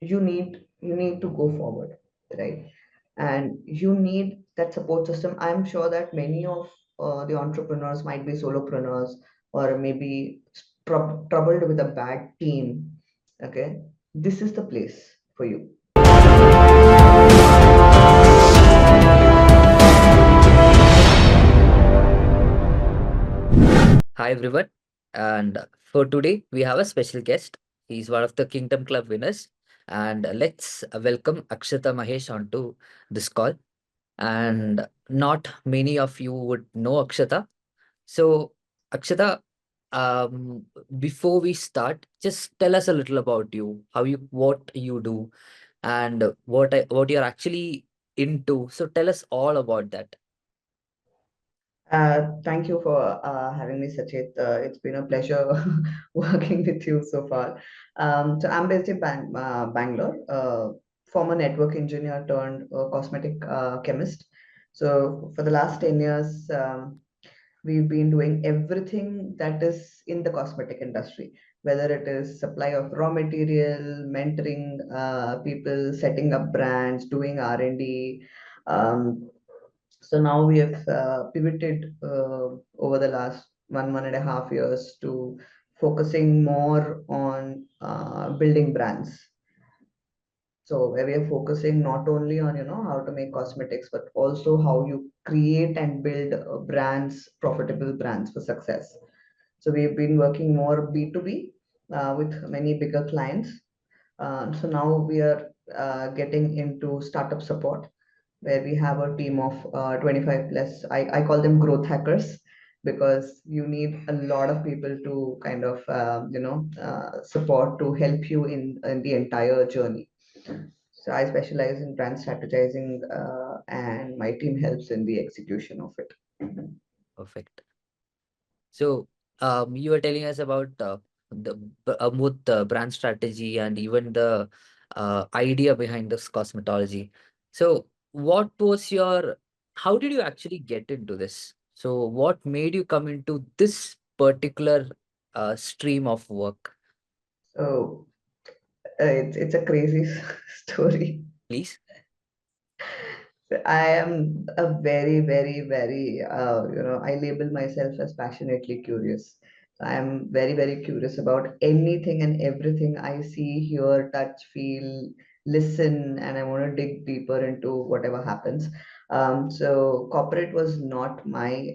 you need to go forward, right? And you need that support system. I'm sure that many of the entrepreneurs might be solopreneurs, or maybe troubled with a bad team. Okay, this is the place for you. Hi everyone, and for today we have a special guest. He's one of the Kingdom Club winners, and let's welcome Akshatha Mahesh onto this call. And not many of you would know Akshata. So, Akshata, um, before we start, just tell us a little about you, what you do, and what you're actually into. So, tell us all about that. Thank you for having me, Sachit. It's been a pleasure working with you so far. So I'm based in Bangalore, former network engineer turned cosmetic chemist. So for the last 10 years, we've been doing everything that is in the cosmetic industry, whether it is supply of raw material, mentoring people, setting up brands, doing R&D. So now we have pivoted over the last 1.5 years to focusing more on building brands. So where we are focusing not only on how to make cosmetics, but also how you create and build brands, profitable brands for success. So we've been working more B2B with many bigger clients. So now we are getting into startup support, where we have a team of 25 plus. I call them growth hackers, because you need a lot of people to kind of support to help you in the entire journey. So I specialize in brand strategizing, and my team helps in the execution of it. Perfect. So, you were telling us about both the brand strategy and even the idea behind this cosmetology. So, how did you actually get into this? So, what made you come into this particular stream of work, So it's a crazy story. please? I am a very, very, very, I label myself as passionately curious. I am very, very curious about anything and everything I see, hear, touch, feel, listen, and I want to dig deeper into whatever happens. So corporate was not my,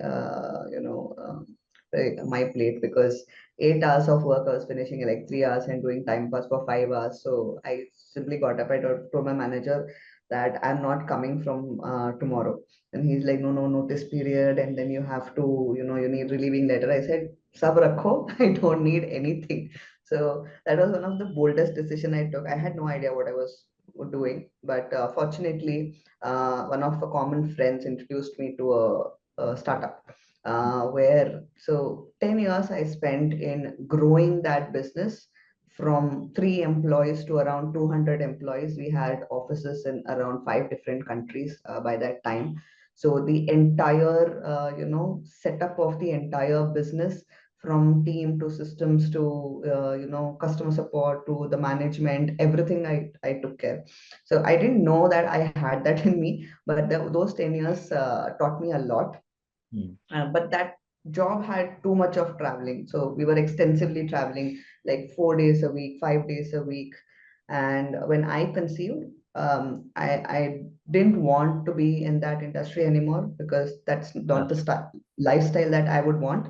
my plate, because 8 hours of work I was finishing in like 3 hours and doing time pass for 5 hours. So I simply got up. I told my manager that I'm not coming from tomorrow. And he's like, no, no, notice period. And then you have to, you need relieving letter. I said, Sab rakho, I don't need anything. So that was one of the boldest decision I took. I had no idea what I was doing. But fortunately, one of the common friends introduced me to a startup. Where so 10 years I spent in growing that business from 3 employees to around 200 employees. We had offices in around 5 different countries by that time. So the entire, setup of the entire business, from team to systems to, customer support to the management, everything I took care. So I didn't know that I had that in me, but those 10 years taught me a lot. Hmm. But that job had too much of traveling. So we were extensively traveling, like 4 days a week, 5 days a week. And when I conceived, I didn't want to be in that industry anymore, because that's Yeah. not the lifestyle that I would want.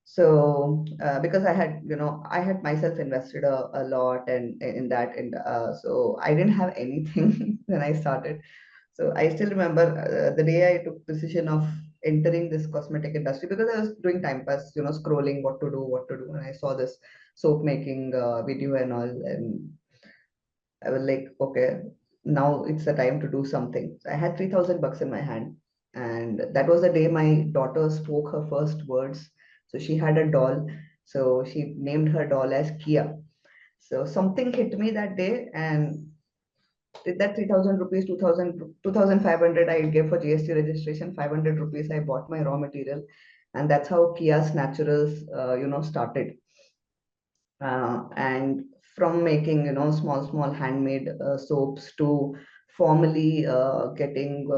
So because I had myself invested a lot and in that, and so I didn't have anything when I started. So I still remember the day I took decision of entering this cosmetic industry, because I was doing time pass, scrolling what to do, and I saw this soap making video and all, and I was like, okay, now it's the time to do something. So I had 3,000 bucks in my hand, and that was the day my daughter spoke her first words. So she had a doll, so she named her doll as Kia. So something hit me that day, and with that 3,000 rupees, 2,500 I gave for GST registration, 500 rupees I bought my raw material, and that's how Kia's Naturals, started. And from making, small handmade soaps to formally getting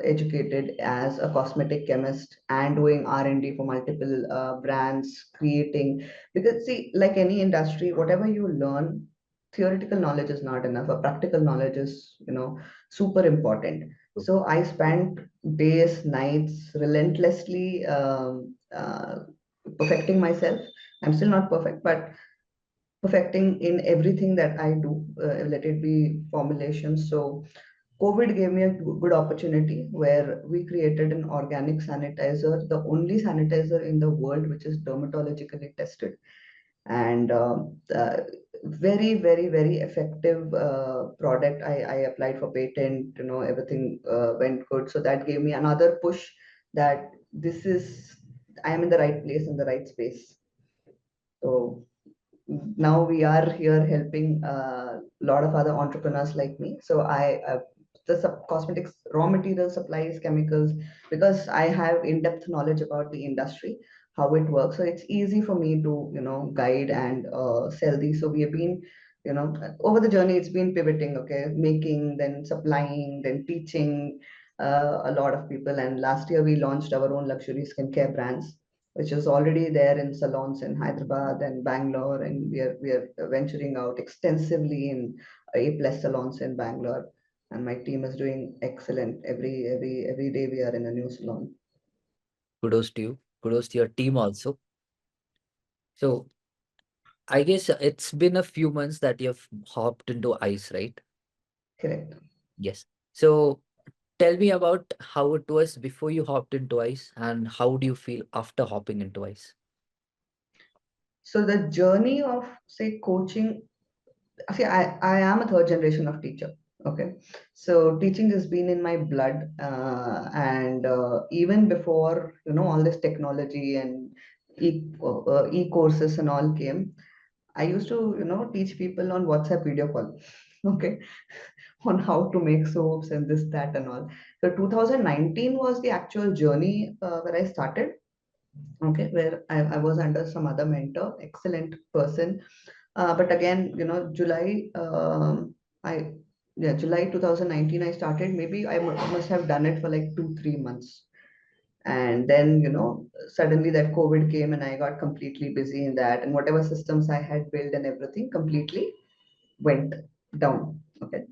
educated as a cosmetic chemist and doing R&D for multiple brands, creating, because see, like any industry, whatever you learn, theoretical knowledge is not enough. A practical knowledge is, super important. So I spent days, nights relentlessly perfecting myself. I'm still not perfect, but perfecting in everything that I do, let it be formulation. So COVID gave me a good opportunity where we created an organic sanitizer, the only sanitizer in the world which is dermatologically tested, and very, very, very effective product. I applied for patent, everything went good. So that gave me another push that I am in the right place, in the right space. So now we are here helping a lot of other entrepreneurs like me. So cosmetics, raw material supplies, chemicals, because I have in-depth knowledge about the industry, how it works. So it's easy for me to, guide and sell these. So we have been, over the journey, it's been pivoting, okay, making, then supplying, then teaching a lot of people. And last year we launched our own luxury skincare brands, which is already there in salons in Hyderabad and Bangalore, and we are venturing out extensively in A plus salons in Bangalore. And my team is doing excellent. Every day we are in a new salon. Kudos to you. Kudos to your team also. So I guess it's been a few months that you've hopped into ICE, right? Correct. Yes. So tell me about how it was before you hopped into ICE and how do you feel after hopping into ICE? So the journey of, say, coaching. See, I am a third generation of teacher. Okay. So teaching has been in my blood. And even before, all this technology and e-courses and all came, I used to, teach people on WhatsApp video call. Okay. On how to make soaps and this, that, and all. So 2019 was the actual journey where I started. Okay. Where I was under some other mentor, excellent person. But again, I, yeah, July 2019, I started. Maybe must have done it for like 2, 3 months. And then, suddenly that COVID came and I got completely busy in that. And whatever systems I had built and everything completely went down. Okay.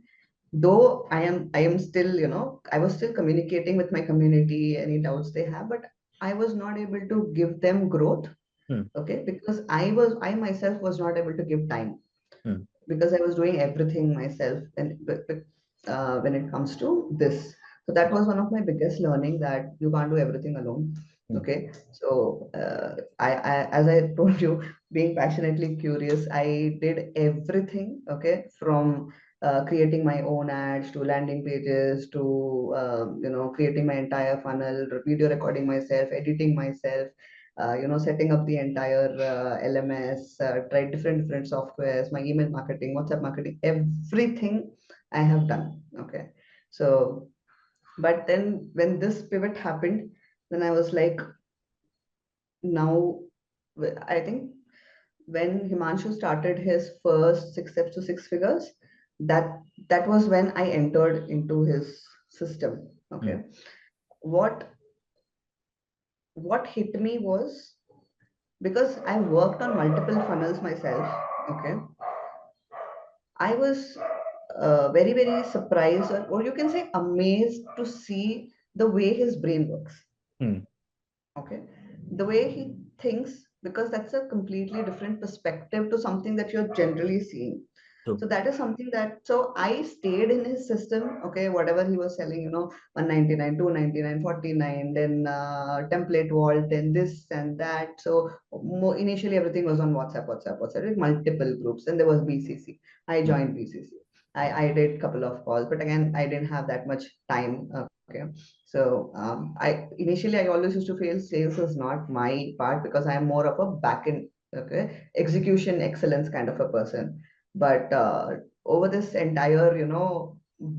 Though I am still, I was still communicating with my community, any doubts they have, but I was not able to give them growth. Hmm. Okay. Because I myself was not able to give time, Hmm. because I was doing everything myself when it comes to this. So that was one of my biggest learning, that you can't do everything alone. Hmm. Okay, so as I told you, being passionately curious, I did everything. Okay, from creating my own ads to landing pages to creating my entire funnel, video recording myself, editing myself, setting up the entire LMS, tried different softwares, my email marketing, WhatsApp marketing, everything I have done. Okay. So, but then when this pivot happened, then I was like, now, I think when Himanshu started his first 6 steps to six figures, that that was when I entered into his system. Hmm. Okay. What what hit me was, because I worked on multiple funnels myself. Okay, I was very, very surprised, or you can say amazed, to see the way his brain works. Hmm. Okay, the way he thinks, because that's a completely different perspective to something that you're generally seeing. True. So that is something that, so I stayed in his system. Okay, whatever he was selling, 199, 299, 49, then template vault, then this and that. So initially everything was on WhatsApp, with multiple groups. Then there was BCC. I Hmm. joined BCC. I did couple of calls, but again, I didn't have that much time. Okay. So I always used to feel sales is not my part, because I am more of a back end, okay, execution excellence kind of a person. But over this entire,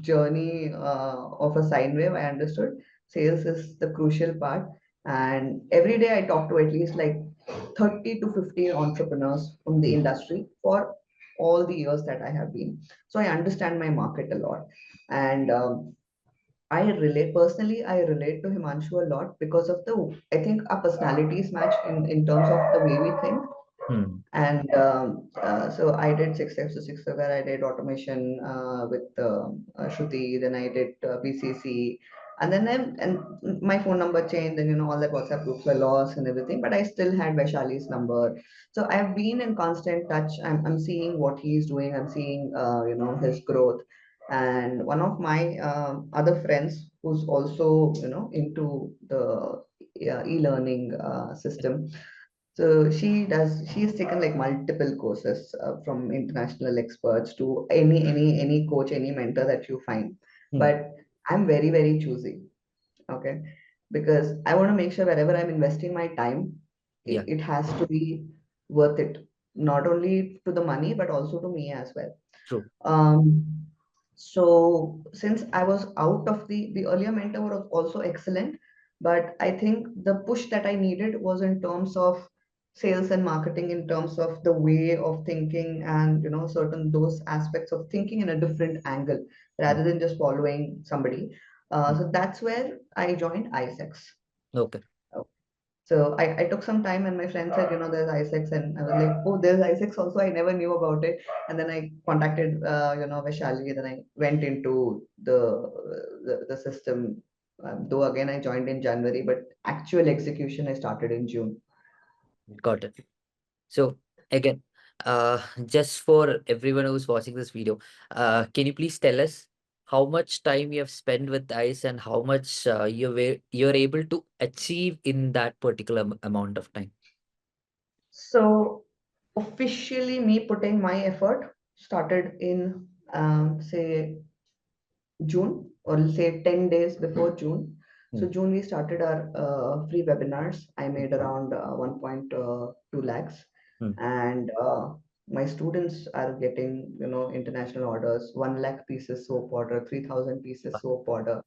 journey of a sine wave, I understood sales is the crucial part. And every day I talk to at least like 30 to 50 entrepreneurs from the industry for all the years that I have been. So I understand my market a lot. And I relate to Himanshu a lot because of I think our personalities match in terms of the way we think. Hmm. And so I did six steps to six figure. I did automation with Shruti. Then I did BCC, and then and my phone number changed. And all that WhatsApp groups were lost and everything. But I still had Vaishali's number. So I've been in constant touch. I'm seeing what he's doing. I'm seeing his growth. And one of my other friends who's also into the e-learning system, so she's taken like multiple courses from international experts to any coach, any mentor that you find. Hmm. But I'm very, very choosy, okay? Because I want to make sure wherever I'm investing my time, Yeah, it has to be worth it, not only to the money, but also to me as well. true. Um, so since I was out of the earlier mentor was also excellent, but I think the push that I needed was in terms of sales and marketing, in terms of the way of thinking and certain those aspects of thinking in a different angle Hmm. rather than just following somebody. Hmm. So that's where I joined ISEX. Okay, So I took some time and my friend said, there's ISEX. And I was like, oh, there's ISEX also. I never knew about it. And then I contacted, Vaishali. Then I went into the system. Though again, I joined in January, but actual execution I started in June. got it. So again, just for everyone who's watching this video, can you please tell us how much time you have spent with ICE and how much you're able to achieve in that particular amount of time? So officially, me putting my effort started in, say, June, or say 10 days before June. Hmm. So June we started our free webinars. I made around 1.2 lakhs, Hmm. and my students are getting international orders, 1 lakh pieces soap order, 3,000 pieces soap order.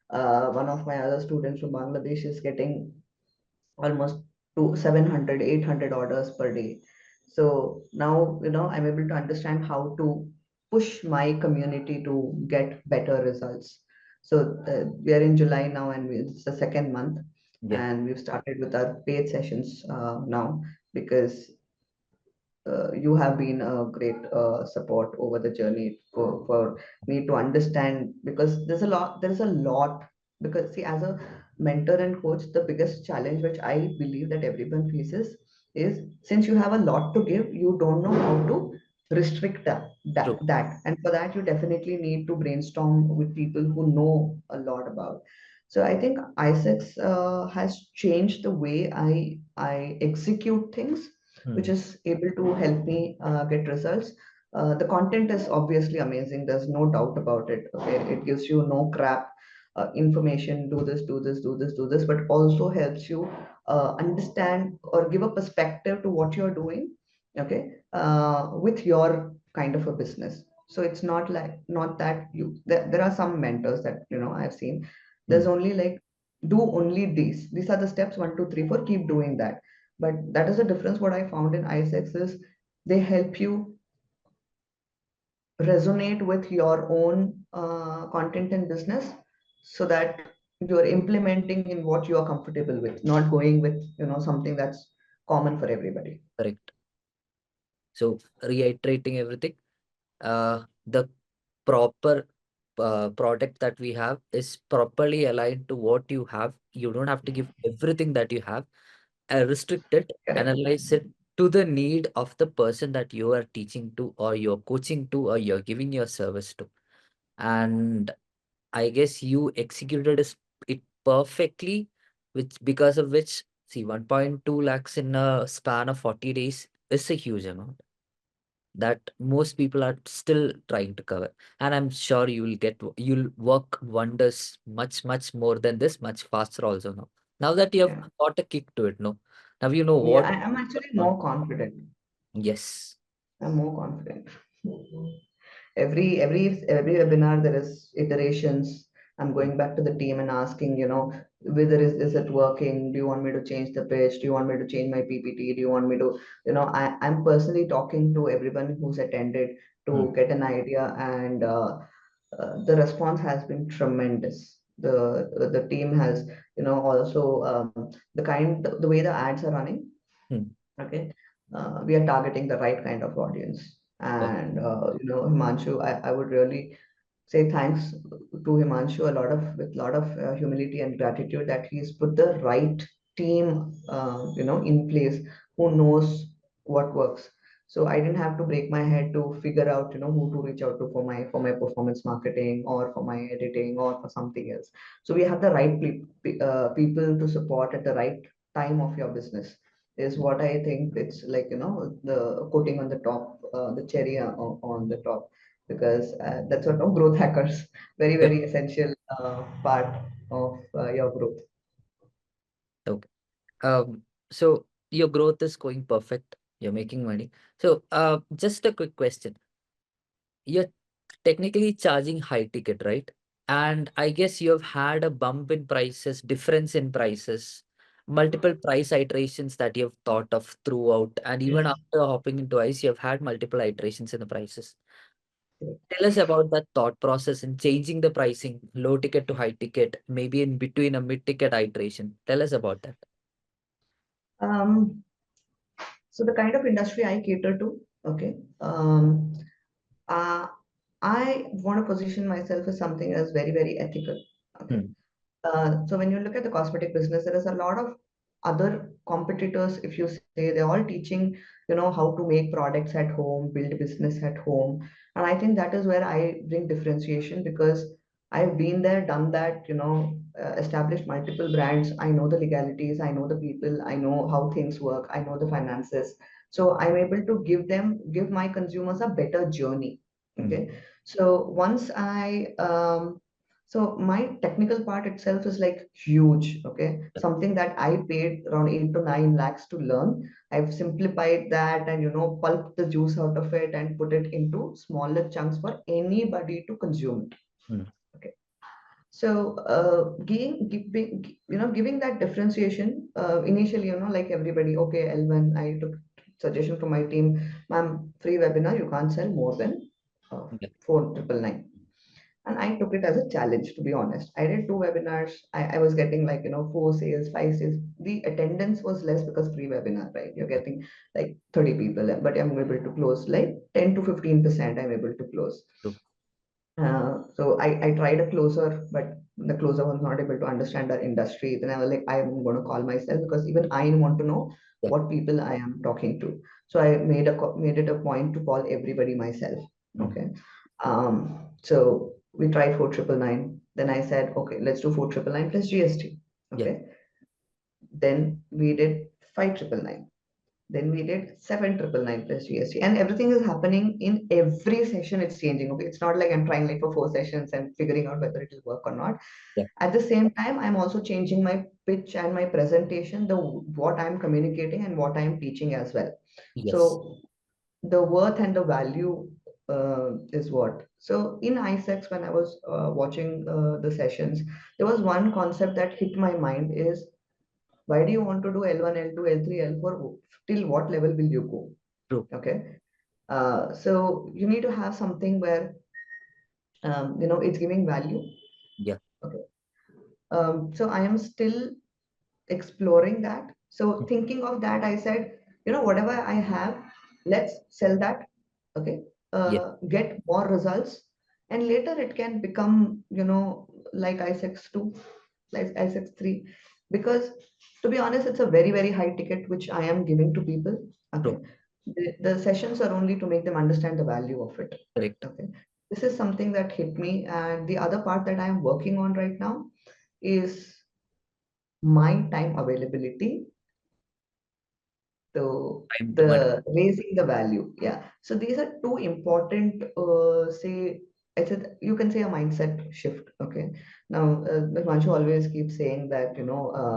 One of my other students from Bangladesh is getting almost to 700, 800 orders per day. So now I'm able to understand how to push my community to get better results. So we are in July now, and it's the second month, Yeah, and we've started with our paid sessions now, because you have been a great support over the journey for me to understand, because there's a lot, because see, as a mentor and coach, the biggest challenge which I believe that everyone faces is, since you have a lot to give, you don't know how to restrict true. that, and for that you definitely need to brainstorm with people who know a lot about. So I think ISEX has changed the way I execute things, which Hmm. is able to help me get results. The content is obviously amazing. There's no doubt about it. Okay, it gives you no crap information. Do this, do this, do this, do this, but also helps you understand or give a perspective to what you're doing. Okay, with your kind of a business. So it's not that there are some mentors that I've seen. There's Hmm. only like, do only these. These are the steps, 1, 2, 3, 4. Keep doing that. But that is the difference. What I found in ISEX is they help you resonate with your own content and business, so that you're implementing in what you are comfortable with, not going with something that's common for everybody. Correct. So reiterating everything, the proper product that we have is properly aligned to what you have. You don't have to give everything that you have. Restrict it, Correct. analyze it to the need of the person that you are teaching to, or you're coaching to, or you're giving your service to. And I guess you executed it perfectly, which because of which, see, 1.2 lakhs in a span of 40 days is a huge amount that most people are still trying to cover. And I'm sure you'll work wonders much more than this, much faster also now. Now that you have Yeah. got a kick to it, no? Now you know Yeah, what I'm actually on. more confident. Yes, I'm more confident. Every webinar there is iterations. I'm mm, going back to the team and asking, whether is it working? Do you want me to change the pitch? Do you want me to change my PPT? Do you want me to, I'm personally talking to everyone who's attended mm, to get an idea, and the response has been tremendous. The team has, also the way the ads are running. mm. Okay, we are targeting the right kind of audience, Oh, and Himanshu, I would really say thanks to Himanshu a lot of with lot of humility and gratitude that he's put the right team, in place who knows what works. So I didn't have to break my head to figure out, who to reach out to for my performance marketing or for my editing or for something else. So we have the right people to support at the right time of your business is what I think. It's like, the coating on the top, the cherry on the top, because that's what growth hackers, very, yep. very essential part of your growth. Okay. So your growth is going perfect. You're making money. So, just a quick question. You're technically charging high ticket, right? And I guess you have had a bump in prices, difference in prices, multiple price iterations that you've thought of throughout. And even Yes. after hopping into ICE, you have had multiple iterations in the prices. Correct. Tell us about that thought process in changing the pricing, low ticket to high ticket, maybe in between a mid ticket iteration. Tell us about that. Um, so the kind of industry I cater to, okay, uh, I want to position myself as something as very, very ethical. Okay. Hmm. So when you look at the cosmetic business, there is a lot of other competitors. If you say they're all teaching, how to make products at home, build business at home, and I think that is where I bring differentiation because I've been there, done that. Established multiple brands. I know the legalities. I know the people. I know how things work. I know the finances. So I'm able to give my consumers a better journey. Hmm. Okay. So once so my technical part itself is like huge, okay? Yeah. Something that I paid around 8 to 9 lakhs to learn. I've simplified that and pulped the juice out of it and put it into smaller chunks for anybody to consume it. Hmm. Okay. So giving that differentiation initially, like everybody, okay, L1, I took suggestion from my team, ma'am, free webinar, you can't sell more than Yeah. 4,999. And I took it as a challenge, to be honest. I did 2 webinars. I was getting like, 4 sales, 5 sales. The attendance was less because pre-webinar, right? You're Yeah. getting like 30 people, but I'm able to close like 10 to 15%. I'm able to close. True. So I tried a closer, but the closer was not able to understand the industry. Then I was like, I'm going to call myself because even I want to know Yeah. what people I am talking to. So I made it a point to call everybody myself. Hmm. Okay. So we tried 4,999. Then I said, okay, let's do 4,999 plus GST. Yeah. Okay. Then we did 5,999. Then we did 7,999 plus GST. And everything is happening in every session, it's changing. Okay. It's not like I'm trying like for 4 sessions and figuring out whether it will work or not. Yeah. At the same time, I'm also changing my pitch and my presentation, the what I'm communicating and what I'm teaching as well. Yes. So the worth and the value is what. So in ISEX, when I was watching the sessions, there was one concept that hit my mind is why do you want to do L1, L2, L3, L4? Till what level will you go? True. Okay. So you need to have something where, it's giving value. Yeah. Okay. So I am still exploring that. So thinking of that, I said, whatever I have, let's sell that. Okay. Yeah. Get more results. And later it can become, like ISEX 2, like ISEX 3. Because to be honest, it's a very, very high ticket which I am giving to people. Okay. True. The sessions are only to make them understand the value of it. Correct. Okay. This is something that hit me. And the other part that I am working on right now is my time availability, so Time to money. the raising the value. Yeah. So these are two important, say, I said you can say a mindset shift. Okay. Now, Himanshu always keeps saying that,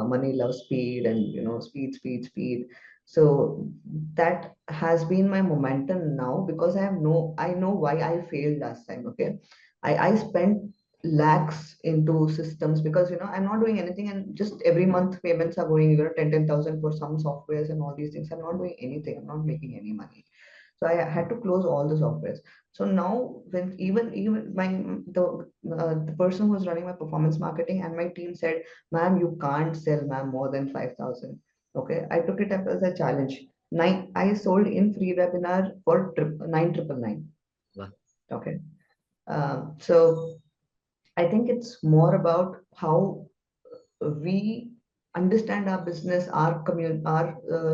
money loves speed and, speed, speed, speed. So that has been my momentum now because I know why I failed last time. Okay. I spent lakhs into systems, because I'm not doing anything, and just every month payments are going 10,000 for some softwares and all these things. I'm not doing anything. I'm not making any money. So I had to close all the softwares. So now when even the person who was running my performance marketing and my team said, "Ma'am, you can't sell, ma'am, more than 5,000." Okay, I took it up as a challenge. I sold in free webinar for 9,999. Wow. Okay, so I think it's more about how we understand our business, our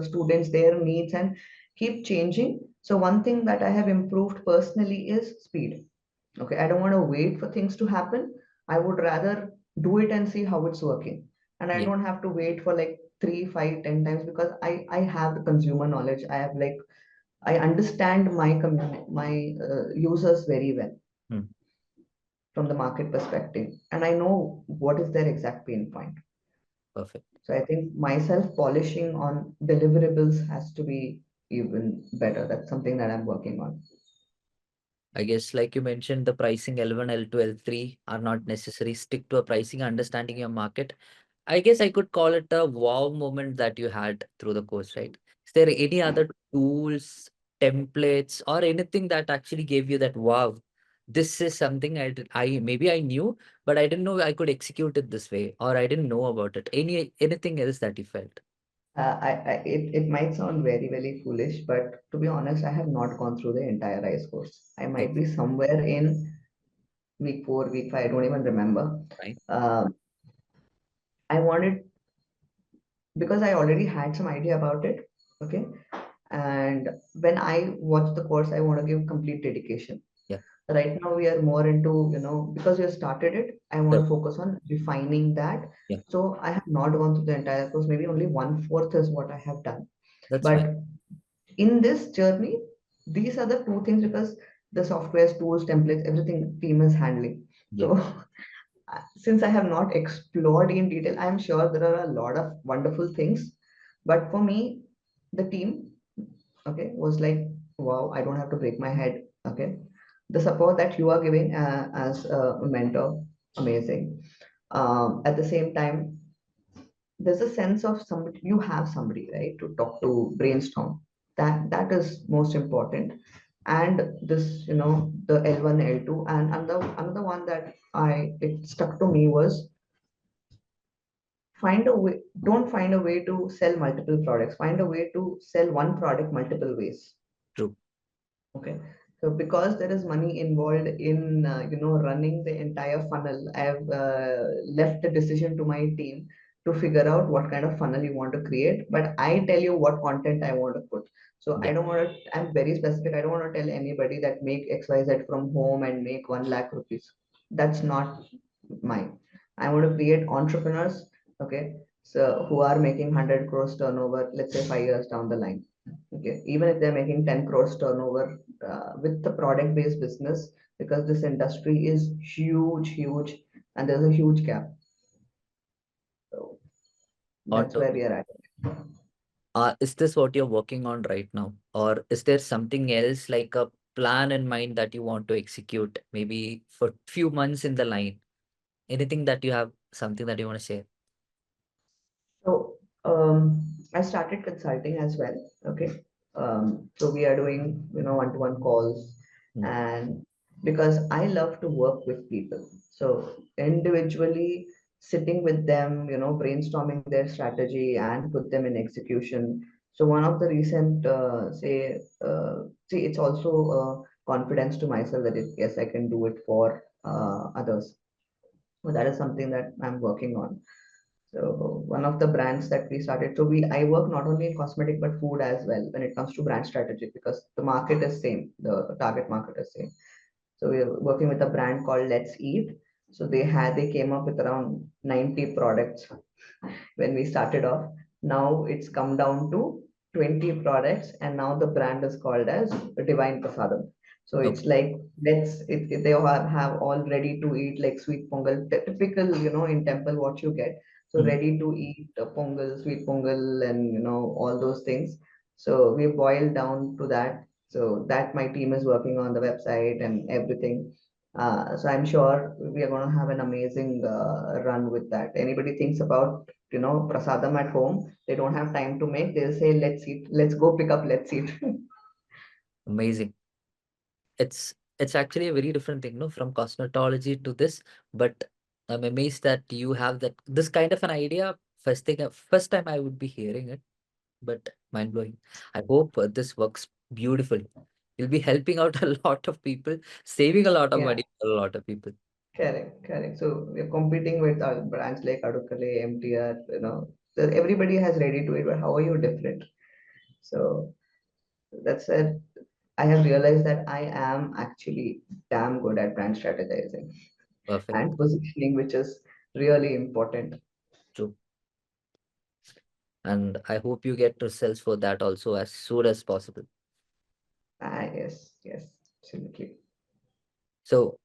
students, their needs, and keep changing. So one thing that I have improved personally is speed. Okay, I don't want to wait for things to happen. I would rather do it and see how it's working, and I Yeah. don't have to wait for like 3, 5, 10 times, because I have the consumer knowledge. I understand my community, my users very well Hmm. from the market perspective, and I know what is their exact pain point. Perfect. So I think myself polishing on deliverables has to be even better. That's something that I'm working on. I guess, like you mentioned, the pricing L1, L2, L3 are not necessary. Stick to a pricing, understanding your market. I guess I could call it a wow moment that you had through the course, right? Is there any other tools, templates, or anything that actually gave you that wow? This is something I maybe I knew, but I didn't know I could execute it this way, or I didn't know about it. Anything else that you felt? It might sound very, very foolish, but to be honest, I have not gone through the entire ICE course. I might Okay, be somewhere in week 4, week 5, I don't even remember. fine. Uh, I wanted, because I already had some idea about it. Okay. And when I watch the course, I want to give complete dedication. Yeah, Right now, we are more into, because we have started it, I want that, to focus on refining that. yeah, So I have not gone through the entire course. Maybe only one fourth is what I have done. that's fine. But in this journey, these are the two things, because the softwares, tools, templates, everything team is handling. Yeah, So since I have not explored in detail, I'm sure there are a lot of wonderful things. But for me, the team, okay, was like, wow, I don't have to break my head. Okay, the support that you are giving as a mentor, amazing. At the same time, there's a sense of somebody, you have somebody, right, to talk yeah. to, brainstorm. That is most important. And this, the L1, L2, and another one that I it stuck to me was, find a way, don't find a way to sell multiple products, find a way to sell one product multiple ways. True. Okay. So because there is money involved in running the entire funnel, I have left the decision to my team to figure out what kind of funnel you want to create. But I tell you what content I want to put. So I Yeah. don't want to. I'm very specific. I don't want to tell anybody that make XYZ from home and make 1 lakh rupees. That's not mine. I want to create entrepreneurs. Okay. So who are making 100 crores turnover, let's say 5 years down the line. Okay, even if they're making 10 crores turnover with the product based business, because this industry is huge, huge, and there's a huge gap. So that's Auto. where we are at. Is this what you're working on right now? Or is there something else like a plan in mind that you want to execute maybe for few months in the line? Anything that you have, something that you want to share? So I started consulting as well. Okay. So we are doing, one-to-one calls, Hmm. and because I love to work with people. So individually sitting with them, brainstorming their strategy and put them in execution. So one of the recent, see, it's also confidence to myself that yes, I can do it for others. So that is something that I'm working on. So one of the brands that we started, so I work not only in cosmetic but food as well when it comes to brand strategy, because the market is same, the target market is same. So we are working with a brand called Let's Eat. So they came up with around 90 products when we started off. Now it's come down to 20 products, and now the brand is called as Divine Prasadam. So it's Okay. like, they have all ready to eat, like sweet pongal, typical, in temple what you get. So Hmm. ready to eat pongal, sweet pongal, and all those things. So we boiled down to that. So that my team is working on the website and everything. So I'm sure we are going to have an amazing run with that. Anybody thinks about, prasadam at home, they don't have time to make. They'll say, let's eat, let's go pick up, let's eat. Amazing. It's actually a very different thing, no, from cosmetology to this, but I'm amazed that you have that this kind of an idea. First time I would be hearing it, but mind blowing. I hope this works beautiful. You'll be helping out a lot of people, saving a lot of Yeah, money for a lot of people. correct, correct. So we're competing with brands like Adukale, MTR, so everybody has ready to eat, but how are you different? So that's it. I have realized that I am actually damn good at brand strategizing Perfect. and positioning, which is really important. True. And I hope you get results for that also as soon as possible. Ah, yes, yes, absolutely. So,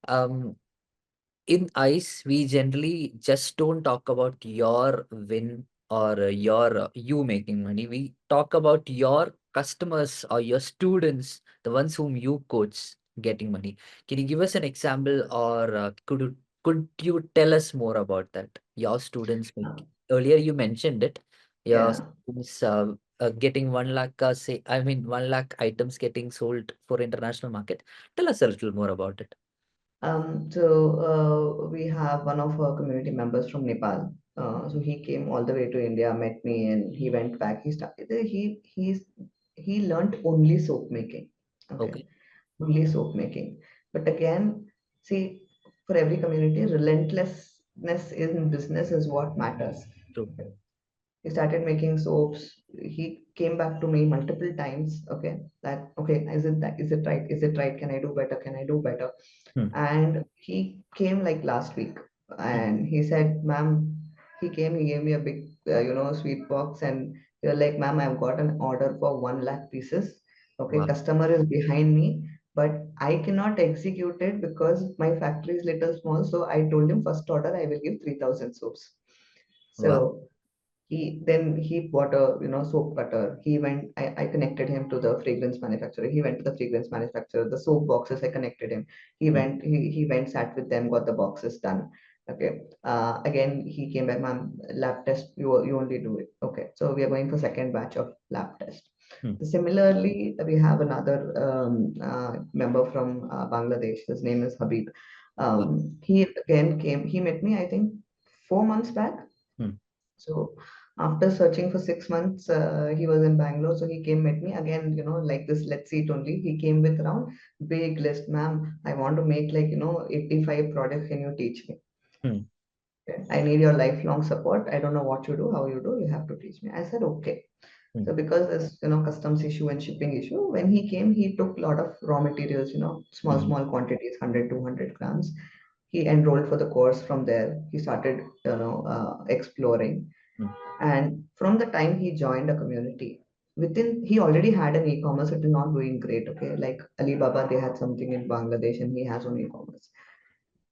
um, in ICE, we generally just don't talk about your win or you making money. We talk about your customers or your students, the ones whom you coach, getting money. Can you give us an example, or could you tell us more about that? Your students Uh, make, earlier you mentioned it. Your yeah. students getting 1 lakh, say, I mean 1 lakh items getting sold for international market. Tell us a little more about it. We have one of our community members from Nepal. So he came all the way to India, met me, and he went back. He learned only soap making. Okay, Okay, only soap making. But again, see, for every community, relentlessness in business is what matters. true. He started making soaps. He came back to me multiple times. Okay, that okay, is it right, is it right, can I do better, can I do better? Hmm. And he came like last week, Hmm. and he said, ma'am, he came, he gave me a big sweet box, and you're like, ma'am, I've got an order for 1 lakh pieces. Okay, Wow. customer is behind me, but I cannot execute it because my factory is little small. So I told him, first order I will give 3,000 soaps. Wow. So he bought a soap cutter. I connected him to the fragrance manufacturer. He went to the fragrance manufacturer. The soap boxes, I connected him. Hmm. He went, sat with them, got the boxes done. Okay. Again, he came back, ma'am, lab test, you only do it. Okay. So we are going for second batch of lab test. Hmm. Similarly, we have another member from Bangladesh. His name is Habib. Wow. He again came, he met me, I think, 4 months back. Hmm. So after searching for 6 months, he was in Bangalore. So he came, met me again, like this, let's see it only. He came with around big list, ma'am. I want to make like, 85 products. Can you teach me? Hmm. Okay. I need your lifelong support. I don't know what you do, how you do. You have to teach me. I said, okay. Hmm. So because there's, customs issue and shipping issue, when he came, he took a lot of raw materials, small, Hmm. small quantities, 100, 200 grams. He enrolled for the course from there. He started, exploring. Hmm. And from the time he joined a community, he already had an e-commerce. It is not doing great. Okay, like Alibaba, they had something in Bangladesh, and he has on e-commerce.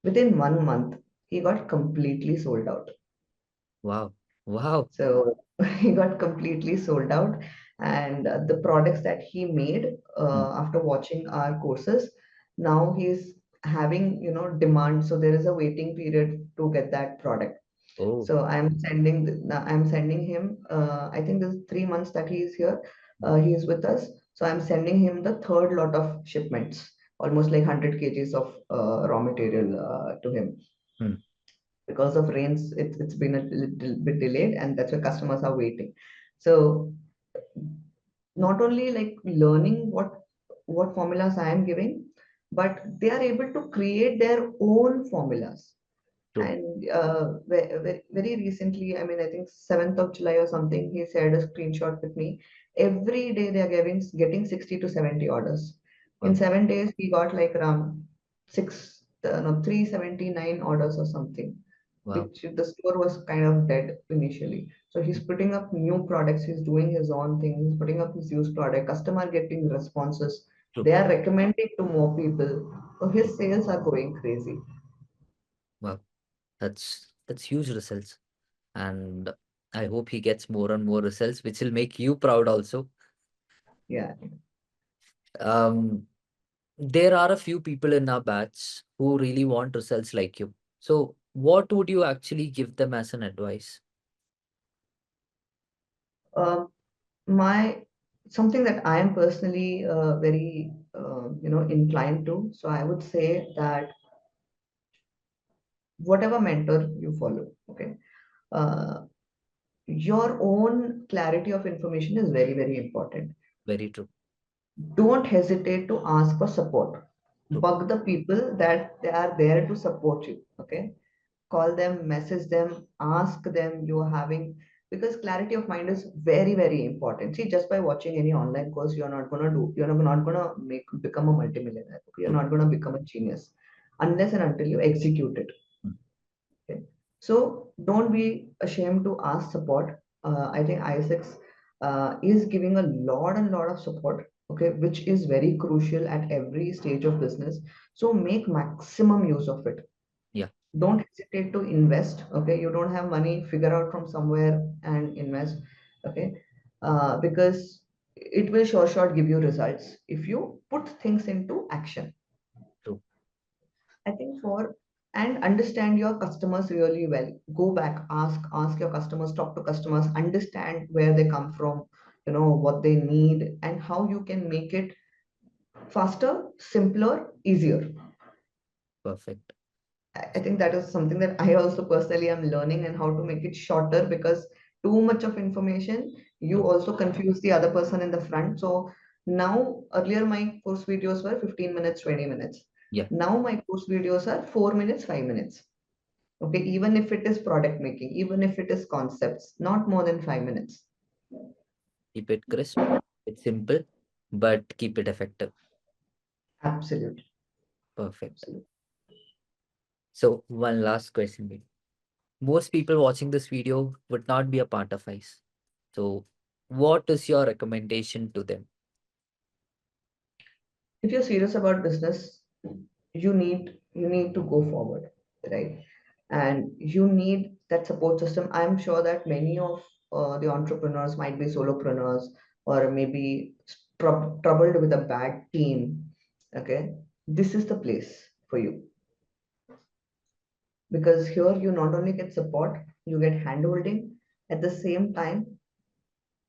Within 1 month, he got completely sold out. Wow. Wow. So he got completely sold out, and the products that he made Hmm. after watching our courses, now he's having demand. So there is a waiting period to get that product. Oh. So I'm sending him. I think this is 3 months that he is here. Hmm. He is with us. So I'm sending him the third lot of shipments, almost like 100 kgs of raw material to him. Hmm. Because of rains, it's been a little bit delayed, and that's why customers are waiting. So not only like learning what formulas I am giving, but they are able to create their own formulas. True. And very recently, I mean, I think 7th of July or something, he shared a screenshot with me. Every day they are getting 60 to 70 orders. In Wow. 7 days, he got like around six, no, 379 orders or something, Wow. which the store was kind of dead initially. So he's putting up new products, he's doing his own thing, he's putting up his used product, customer getting responses. True. They are recommending to more people. So his sales are going crazy. Wow. That's huge results. And I hope he gets more and more results, which will make you proud also. Yeah. Um, there are a few people in our batch who really want results like you. So what would you actually give them as an advice? Uh, my something that I am personally very inclined to. So I would say that whatever mentor you follow, okay, uh, your own clarity of information is very very important. Very true. Don't hesitate to ask for support. True. Bug the people that they are there to support you. Okay, call them, message them, ask them. You're having, because clarity of mind is very very important. See, just by watching any online course, you're not gonna become a multimillionaire. Okay? You're True. not gonna become a genius unless and until you execute it. Mm. Okay. So don't be ashamed to ask support. I think ISX is giving a lot and lot of support, okay, which is very crucial at every stage of business. So make maximum use of it. Yeah. Don't hesitate to invest. Okay, you don't have money, figure out from somewhere and invest. Okay, because it will sure give you results if you put things into action. True. I think for and understand your customers really well. Go back, ask your customers, talk to customers, understand where they come from, what they need, and how you can make it faster, simpler, easier. Perfect. I think that is something that I also personally am learning, and how to make it shorter, because too much of information, you True. also confuse the other person in the front. So now, earlier my course videos were 15 minutes, 20 minutes. Yeah. Now my course videos are 4 minutes, 5 minutes. Okay, even if it is product making, even if it is concepts, not more than 5 minutes. Keep it crisp. It's simple, but keep it effective. Absolutely. Perfect. Absolutely. So one last question, maybe. Most people watching this video would not be a part of ICE. So what is your recommendation to them? If you're serious about business, you need to go forward, right? And you need that support system. I'm sure that many of the entrepreneurs might be solopreneurs, or maybe troubled with a bad team. Okay, this is the place for you, because here you not only get support, you get handholding. At the same time,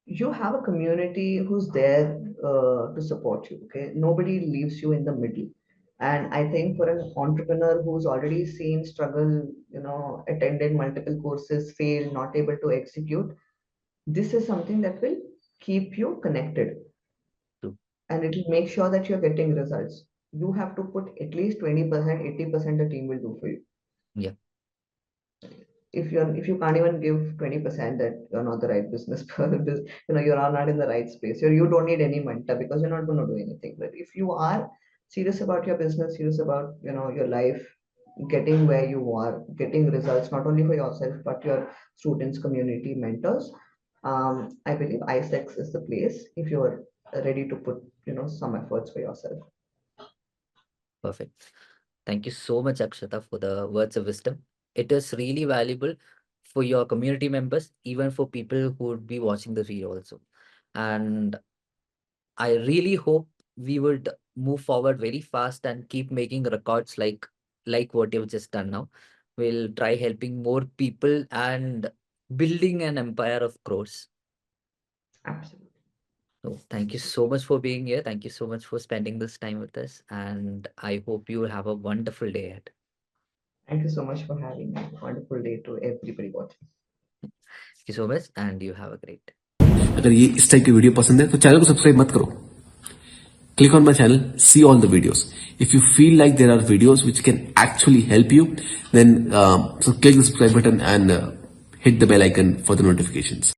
you have a community who's there to support you. Okay, nobody leaves you in the middle. And I think for an entrepreneur who's already seen struggle, attended multiple courses, fail, not able to execute, this is something that will keep you connected, To and it will make sure that you're getting results. You have to put at least 20%, 80% the team will do for you. yeah, If you can't even give 20%, that you're not the right business person. You're not in the right space. You don't need any mentor, because you're not going to do anything. But if you are serious about your business, serious about your life, getting where you are, getting results not only for yourself but your students, community, mentors, I believe ISEX is the place if you're ready to put some efforts for yourself. perfect. Thank you so much, Akshata, for the words of wisdom. It is really valuable for your community members, even for people who would be watching the video also. And I really hope we would move forward very fast and keep making records like what you've just done now. We'll try helping more people and building an empire of crores. Absolutely. So thank you so much for being here. Thank you so much for spending this time with us. And I hope you will have a wonderful day ahead. Thank you so much for having me. Wonderful day to everybody watching. Thank you so much, and you have a great day. अगर ये इस type की video पसंद है तो channel को subscribe मत करो. Click on my channel, see all the videos. If you feel like there are videos which can actually help you, then so click the subscribe button and hit the bell icon for the notifications.